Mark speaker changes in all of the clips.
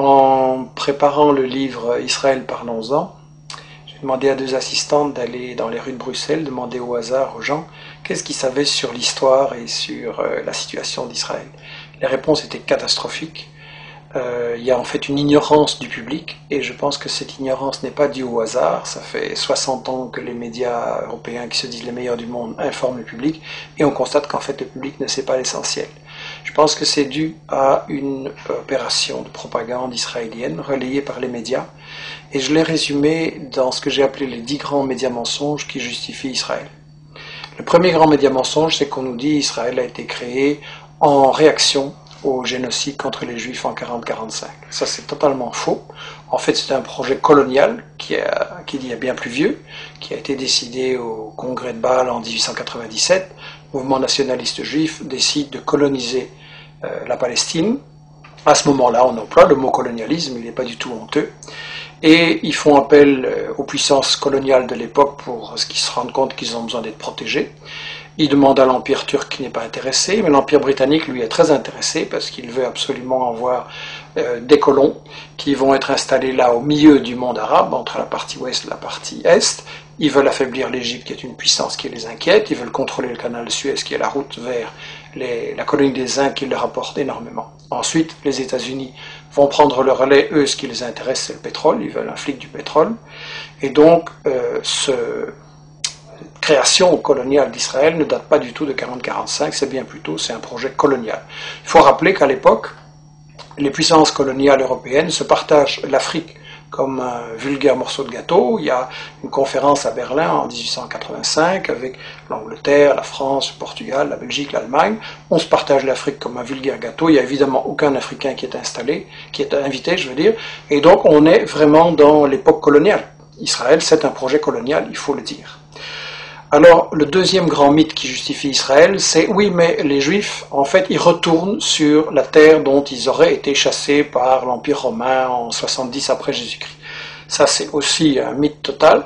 Speaker 1: En préparant le livre Israël, parlons-en, j'ai demandé à deux assistantes d'aller dans les rues de Bruxelles, demander au hasard aux gens qu'est-ce qu'ils savaient sur l'histoire et sur la situation d'Israël. Les réponses étaient catastrophiques. Il y a en fait une ignorance du public, et je pense que cette ignorance n'est pas due au hasard. Ça fait 60 ans que les médias européens qui se disent les meilleurs du monde informent le public, et on constate qu'en fait le public ne sait pas l'essentiel. Je pense que c'est dû à une opération de propagande israélienne relayée par les médias, et je l'ai résumé dans ce que j'ai appelé les 10 grands médias mensonges qui justifient Israël. Le premier grand média mensonge, c'est qu'on nous dit qu'Israël a été créé en réaction au génocide contre les Juifs en 40-45. Ça, c'est totalement faux. En fait, c'est un projet colonial qui est bien plus vieux, qui a été décidé au congrès de Bâle en 1897. Le mouvement nationaliste juif décide de coloniser la Palestine. À ce moment-là, on emploie le mot colonialisme, il n'est pas du tout honteux. Et ils font appel aux puissances coloniales de l'époque pour ce qu'ils se rendent compte qu'ils ont besoin d'être protégés. Il demande à l'Empire turc qui n'est pas intéressé, mais l'Empire britannique, lui, est très intéressé parce qu'il veut absolument avoir des colons qui vont être installés là au milieu du monde arabe, entre la partie ouest et la partie est. Ils veulent affaiblir l'Égypte, qui est une puissance qui les inquiète. Ils veulent contrôler le canal de Suez, qui est la route vers la colonie des Indes, qui leur apporte énormément. Ensuite, les États-Unis vont prendre le relais. Eux, ce qui les intéresse, c'est le pétrole. Ils veulent un flic du pétrole. Et donc, création coloniale d'Israël ne date pas du tout de 40-45, c'est bien plus tôt, c'est un projet colonial. Il faut rappeler qu'à l'époque, les puissances coloniales européennes se partagent l'Afrique comme un vulgaire morceau de gâteau. Il y a une conférence à Berlin en 1885 avec l'Angleterre, la France, le Portugal, la Belgique, l'Allemagne. On se partage l'Afrique comme un vulgaire gâteau. Il n'y a évidemment aucun Africain qui est invité, je veux dire. Et donc on est vraiment dans l'époque coloniale. Israël, c'est un projet colonial, il faut le dire. Alors, le deuxième grand mythe qui justifie Israël, c'est oui, mais les Juifs, en fait, ils retournent sur la terre dont ils auraient été chassés par l'Empire romain en 70 après Jésus-Christ. Ça, c'est aussi un mythe total,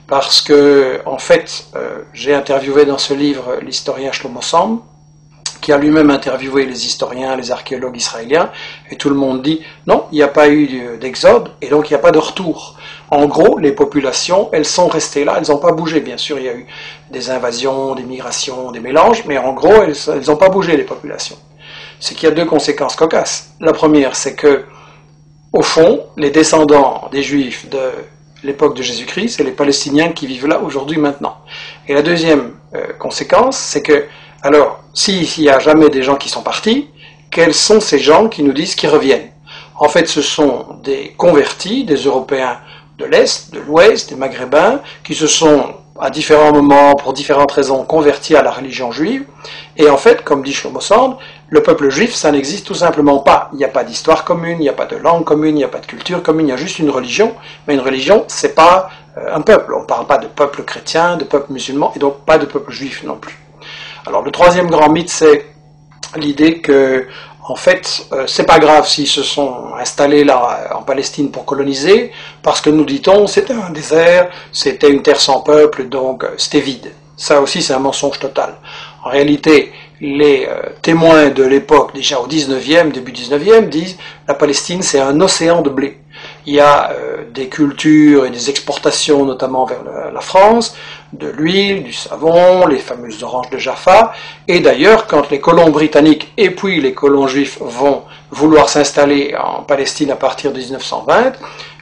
Speaker 1: parce que, en fait, j'ai interviewé dans ce livre l'historien Shlomo Samb, qui a lui-même interviewé les historiens, les archéologues israéliens, et tout le monde dit non, il n'y a pas eu d'exode, et donc il n'y a pas de retour. En gros, les populations, elles sont restées là, elles n'ont pas bougé. Bien sûr, il y a eu des invasions, des migrations, des mélanges, mais en gros, elles n'ont pas bougé, les populations. C'est qu'il y a deux conséquences cocasses. La première, c'est que, au fond, les descendants des Juifs de l'époque de Jésus-Christ, c'est les Palestiniens qui vivent là aujourd'hui, maintenant. Et la deuxième conséquence, c'est que, alors, s'il n'y a jamais des gens qui sont partis, quels sont ces gens qui nous disent qu'ils reviennent? En fait, ce sont des convertis, des Européens de l'Est, de l'Ouest, des Maghrébins, qui se sont, à différents moments, pour différentes raisons, convertis à la religion juive. Et en fait, comme dit Shlomo Samb, le peuple juif, ça n'existe tout simplement pas. Il n'y a pas d'histoire commune, il n'y a pas de langue commune, il n'y a pas de culture commune, il y a juste une religion. Mais une religion, c'est pas un peuple. On ne parle pas de peuple chrétien, de peuple musulman, et donc pas de peuple juif non plus. Alors, le troisième grand mythe, c'est l'idée que, en fait, c'est pas grave s'ils se sont installés là en Palestine pour coloniser, parce que nous dit-on, c'était un désert, c'était une terre sans peuple, donc c'était vide. Ça aussi, c'est un mensonge total. En réalité, les témoins de l'époque, déjà au 19e, début 19e, disent la Palestine, c'est un océan de blé. Il y a des cultures et des exportations, notamment vers la France, de l'huile, du savon, les fameuses oranges de Jaffa. Et d'ailleurs, quand les colons britanniques et puis les colons juifs vont vouloir s'installer en Palestine à partir de 1920,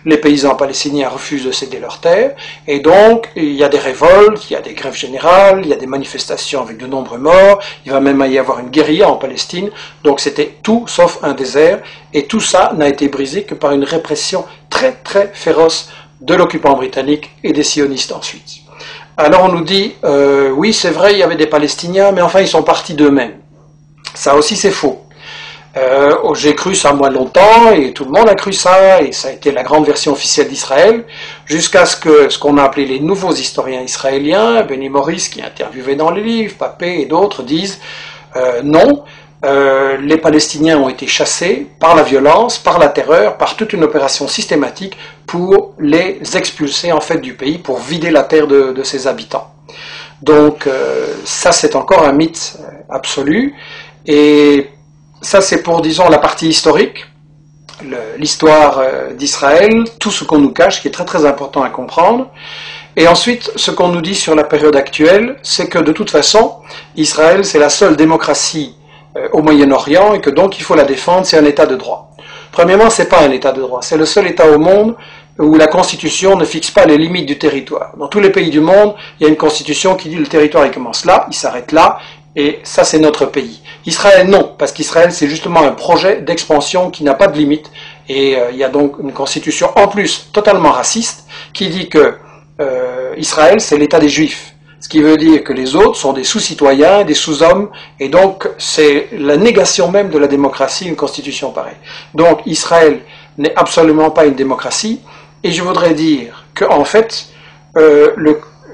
Speaker 1: les paysans palestiniens refusent de céder leurs terres, et donc il y a des révoltes, il y a des grèves générales, il y a des manifestations avec de nombreux morts, il va même y avoir une guérilla en Palestine, donc c'était tout sauf un désert, et tout ça n'a été brisé que par une répression très très féroce de l'occupant britannique et des sionistes ensuite. Alors on nous dit, oui c'est vrai, il y avait des Palestiniens, mais enfin ils sont partis d'eux-mêmes. Ça aussi c'est faux. J'ai cru ça moins longtemps, et tout le monde a cru ça, et ça a été la grande version officielle d'Israël, jusqu'à ce qu'on a appelé les nouveaux historiens israéliens, Benny Morris qui est interviewé dans les livres, Papé et d'autres disent non, les Palestiniens ont été chassés par la violence, par la terreur, par toute une opération systématique pour les expulser en fait du pays, pour vider la terre de ses habitants. Donc ça c'est encore un mythe absolu, et ça c'est pour, disons, la partie historique. l'histoire d'Israël, tout ce qu'on nous cache, qui est très très important à comprendre. Et ensuite, ce qu'on nous dit sur la période actuelle, c'est que de toute façon, Israël, c'est la seule démocratie au Moyen-Orient et que donc il faut la défendre, c'est un État de droit. Premièrement, c'est pas un État de droit, c'est le seul État au monde où la Constitution ne fixe pas les limites du territoire. Dans tous les pays du monde, il y a une Constitution qui dit le territoire il commence là, il s'arrête là, et ça c'est notre pays. Israël non, parce qu'Israël c'est justement un projet d'expansion qui n'a pas de limite, et il y a donc une Constitution en plus totalement raciste qui dit que Israël c'est l'État des Juifs. Ce qui veut dire que les autres sont des sous-citoyens, des sous-hommes, et donc c'est la négation même de la démocratie, une constitution pareille. Donc Israël n'est absolument pas une démocratie, et je voudrais dire qu'en fait,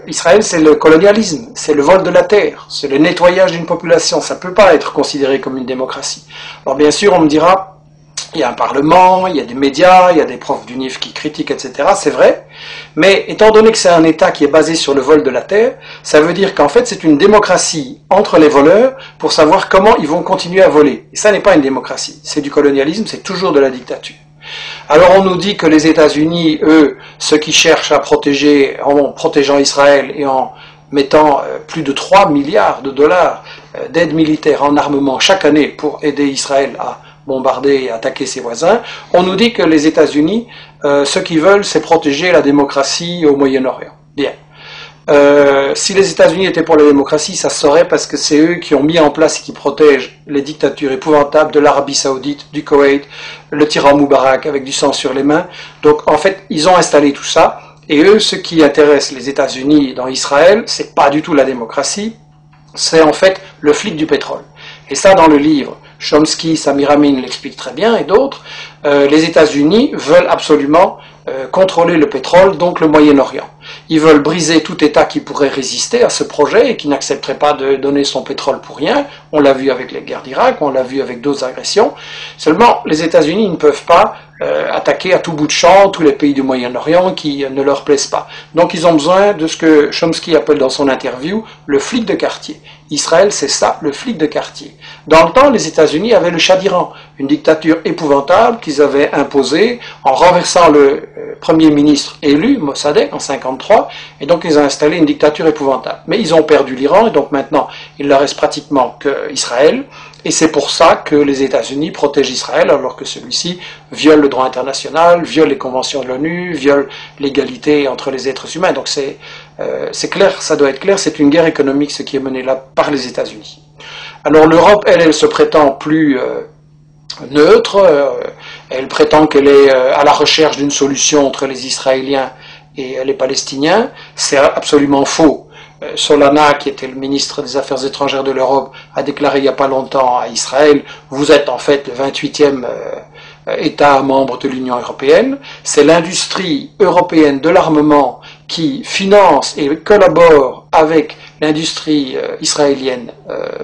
Speaker 1: Israël c'est le colonialisme, c'est le vol de la terre, c'est le nettoyage d'une population, ça ne peut pas être considéré comme une démocratie. Alors bien sûr on me dira, il y a un parlement, il y a des médias, il y a des profs d'UNIF qui critiquent, etc. C'est vrai, mais étant donné que c'est un État qui est basé sur le vol de la terre, ça veut dire qu'en fait c'est une démocratie entre les voleurs pour savoir comment ils vont continuer à voler. Et ça n'est pas une démocratie, c'est du colonialisme, c'est toujours de la dictature. Alors on nous dit que les États-Unis, eux, ceux qui cherchent à protéger, en protégeant Israël et en mettant plus de 3 milliards de dollars d'aide militaire en armement chaque année pour aider Israël à bombarder et attaquer ses voisins, on nous dit que les États-Unis, ce qu'ils veulent, c'est protéger la démocratie au Moyen-Orient. Bien. Si les États-Unis étaient pour la démocratie, ça se saurait parce que c'est eux qui ont mis en place et qui protègent les dictatures épouvantables de l'Arabie Saoudite, du Koweït, le tyran Moubarak avec du sang sur les mains. Donc en fait, ils ont installé tout ça. Et eux, ce qui intéresse les États-Unis dans Israël, c'est pas du tout la démocratie, c'est en fait le flic du pétrole. Et ça, dans le livre, Chomsky, Samir Amin l'explique très bien, et d'autres, les États-Unis veulent absolument contrôler le pétrole, donc le Moyen-Orient. Ils veulent briser tout État qui pourrait résister à ce projet et qui n'accepterait pas de donner son pétrole pour rien. On l'a vu avec les guerres d'Irak, on l'a vu avec d'autres agressions. Seulement, les États-Unis ne peuvent pas attaquer à tout bout de champ tous les pays du Moyen-Orient qui ne leur plaisent pas. Donc ils ont besoin de ce que Chomsky appelle dans son interview le flic de quartier. Israël, c'est ça, le flic de quartier. Dans le temps, les États-Unis avaient le Shah d'Iran, une dictature épouvantable qu'ils avaient imposée en renversant le premier ministre élu, Mossadegh, en 1953, et donc ils ont installé une dictature épouvantable. Mais ils ont perdu l'Iran, et donc maintenant, il ne leur reste pratiquement qu'Israël, et c'est pour ça que les États-Unis protègent Israël, alors que celui-ci viole le droit international, viole les conventions de l'ONU, viole l'égalité entre les êtres humains. Donc c'est clair, ça doit être clair, c'est une guerre économique ce qui est mené là par les États-Unis. Alors l'Europe, elle se prétend plus neutre, elle prétend qu'elle est à la recherche d'une solution entre les Israéliens et les Palestiniens. C'est absolument faux. Solana, qui était le ministre des Affaires étrangères de l'Europe, a déclaré il n'y a pas longtemps à Israël, vous êtes en fait le 28e État membre de l'Union européenne. C'est l'industrie européenne de l'armement qui finance et collabore avec l'industrie israélienne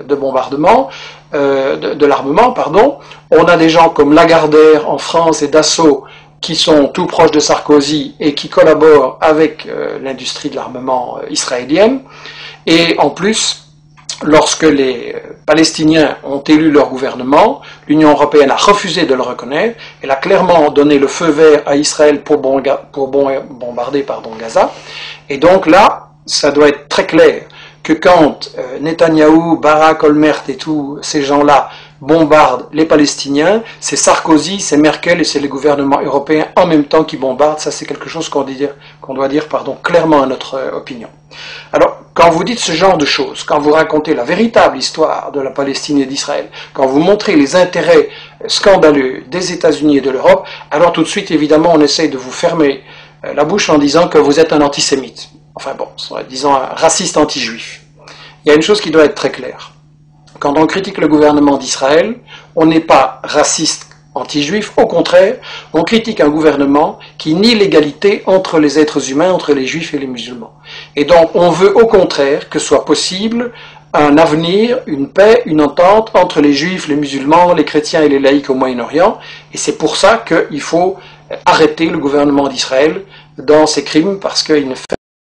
Speaker 1: de bombardement, de l'armement, pardon. On a des gens comme Lagardère en France et Dassault qui sont tout proches de Sarkozy et qui collaborent avec l'industrie de l'armement israélienne. Et en plus, lorsque les Palestiniens ont élu leur gouvernement, l'Union européenne a refusé de le reconnaître. Elle a clairement donné le feu vert à Israël pour bombarder Gaza. Et donc là, ça doit être très clair que quand Netanyahou, Barak, Olmert et tous ces gens-là bombardent les Palestiniens, c'est Sarkozy, c'est Merkel et c'est les gouvernements européens en même temps qui bombardent. Ça, c'est quelque chose qu'on doit dire clairement à notre opinion. Alors, quand vous dites ce genre de choses, quand vous racontez la véritable histoire de la Palestine et d'Israël, quand vous montrez les intérêts scandaleux des États-Unis et de l'Europe, alors tout de suite, évidemment, on essaye de vous fermer la bouche en disant que vous êtes un antisémite. Enfin bon, disons un raciste anti-juif. Il y a une chose qui doit être très claire. Quand on critique le gouvernement d'Israël, on n'est pas raciste anti-juif, au contraire, on critique un gouvernement qui nie l'égalité entre les êtres humains, entre les juifs et les musulmans. Et donc on veut au contraire que soit possible un avenir, une paix, une entente entre les juifs, les musulmans, les chrétiens et les laïcs au Moyen-Orient, et c'est pour ça qu'il faut arrêter le gouvernement d'Israël dans ses crimes, parce qu'il ne fait